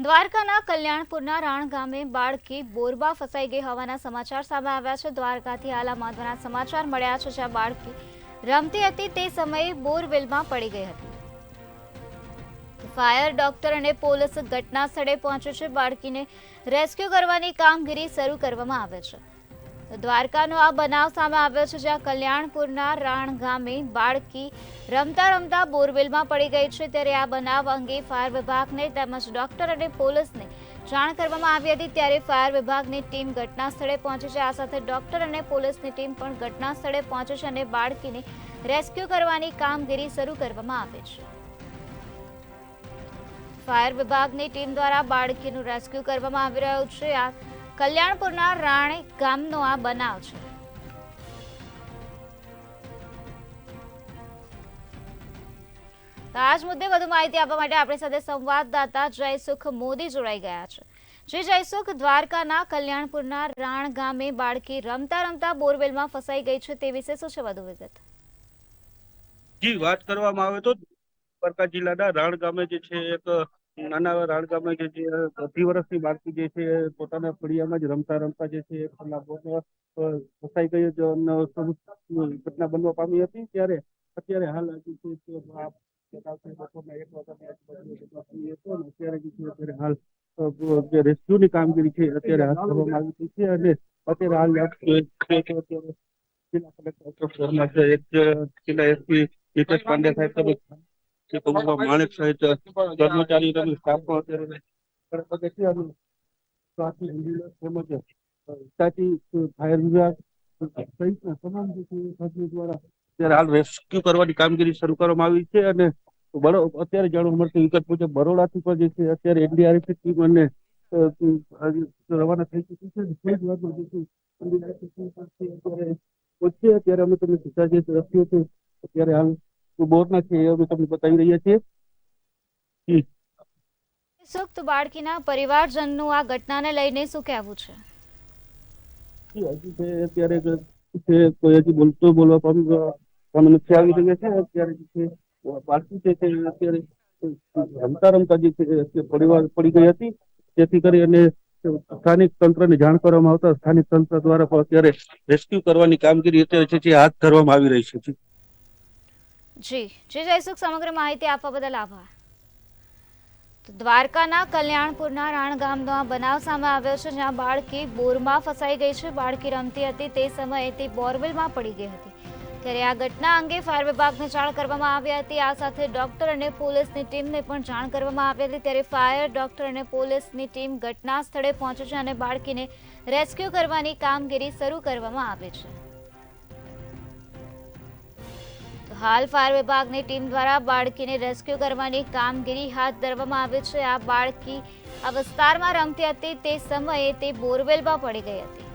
દ્વારકાના કલ્યાણપુરના રાણ ગામે બાળકી બોરમાં ફસાઈ ગઈ હોવાના સમાચાર સામે આવ્યા છે। દ્વારકાથી હાલ મહત્વના સમાચાર મળ્યા છે, જ્યાં બાળકી રમતી હતી તે સમયે બોરવેલમાં પડી ગઈ હતી। ફાયર, ડોક્ટર અને પોલીસ ઘટના સ્થળે પહોંચે છે। બાળકીને રેસ્ક્યુ કરવાની કામગીરી શરૂ કરવામાં આવે છે। દ્વારકાનો આ બનાવ સામે આવ્યો છે, જ્યાં કલ્યાણપુરના રાણ ગામે બાળકી રમતા રમતા બોરવેલમાં પડી ગઈ છે। ત્યારે આ બનાવ અંગે ફાયર વિભાગને તેમજ ડોક્ટર અને પોલીસને જાણ કરવામાં આવી હતી। ત્યારે ફાયર વિભાગની ટીમ ઘટના સ્થળે પહોંચી છે। આ સાથે ડોક્ટર અને પોલીસની ટીમ પણ ઘટના સ્થળે પહોંચી છે અને બાળકીને રેસ્ક્યુ કરવાની કામગીરી શરૂ કરવામાં આવી છે। ફાયર વિભાગની ટીમ દ્વારા બાળકીનું રેસ્ક્યુ કરવામાં આવી રહ્યું છે। આ કલ્યાણપુરના રાણે ગામનો આ બનાવ છે। આજ મુદ્દે વધુ માહિતી આપવા માટે આપણી સાથે સંવાદદાતા જયસુખ મોદી જોડાઈ ગયા છે। જે જયસુખ, દ્વારકાના કલ્યાણપુરના રાણ ગામે બાળકી રમતા રમતા બોરવેલમાં ફસાઈ ગઈ છે, તે વિશે શું છે વધુ વિગત? જી, વાત કરવામાં આવે તો દ્વારકા જિલ્લાના રાણ ગામે જે છે એક નાના રાણ ગામે જે છે 2 વર્ષની બાળકી જે છે પોતાના ફળિયામાં જ રમતા રમતા જે છે ફસાઈ ગઈ ઘટના બનવા પામી હતી। ત્યારે અત્યારે હાલ બપોરના 1 વાગ્યાની આજુબાજુ હતો અને અત્યારે જે છે અત્યારે હાલ જે રેસ્ક્યુની કામગીરી છે અત્યારે હાથ ધરવામાં આવી છે અને અત્યારે હાલ જિલ્લા કલેક્ટર ફોર્મમાં છે, એક જિલ્લા એસપી હિતેશ પાંડે સાહેબ માણેક સહિત કર્મચારી સ્ટાફ અત્યારે તેમજ ફાયર વિભાગ સહિતના તમામ જે છે દ્વારા અત્યારે હાલ રેસ્ક્યુ કરવાની કામગીરી શરૂ કરવામાં આવી છે અને અત્યારે જાણવા મળતી વિગત મુજબ બરોડાથી પણ જે છે અત્યારે એનડીઆરએફ ટીમ અને રવાના થઈ ચૂકી છે। અત્યારે અમે તમને સીધા જે દ્રશ્યો છે અત્યારે હાલ બોરના છે એ અમે તમને બતાવી રહ્યા છીએ। સુખ, બાળકીના પરિવારજનનું આ ઘટનાને લઈને શું કહેવું છે? અત્યારે કોઈ હજી બોલવા પામી નથી આવી રહ્યા છે। અત્યારે જે છે બાળકી છે તે અત્યારે રમતા રમતા જે છે પડી ગઈ હતી, જેથી કરી અને સ્થાનિક તંત્રને જાણ કરવામાં આવતા સ્થાનિક તંત્ર દ્વારા પણ અત્યારે રેસ્ક્યુ કરવાની કામગીરી અત્યારે છે હાથ ધરવામાં આવી રહી છે। જી જયસુખ, સમગ્ર માહિતી આપવા બદલ આભાર। દ્વારકાના કલ્યાણપુરના રાણ ગામનો આ બનાવ સામે આવ્યો છે, જ્યાં બાળકી બોરમાં ફસાઈ ગઈ છે। બાળકી રમતી હતી તે સમયે તે બોરવેલમાં પડી ગઈ હતી। ત્યારે આ ઘટના અંગે ફાયર વિભાગને જાણ કરવામાં આવી હતી। આ સાથે ડોક્ટર અને પોલીસની ટીમને પણ જાણ કરવામાં આવી હતી। ત્યારે ફાયર, ડોક્ટર અને પોલીસની ટીમ ઘટના સ્થળે પહોંચી છે અને બાળકીને રેસ્ક્યુ કરવાની કામગીરી શરૂ કરવામાં આવી છે। હાલ ફાયર વિભાગની ટીમ દ્વારા બાળકીને રેસ્ક્યુ કરવાની કામગીરી હાથ ધરવામાં આવી છે। આ બાળકી આ વિસ્તારમાં રમતી હતી તે સમયે તે બોરવેલમાં પડી ગઈ હતી।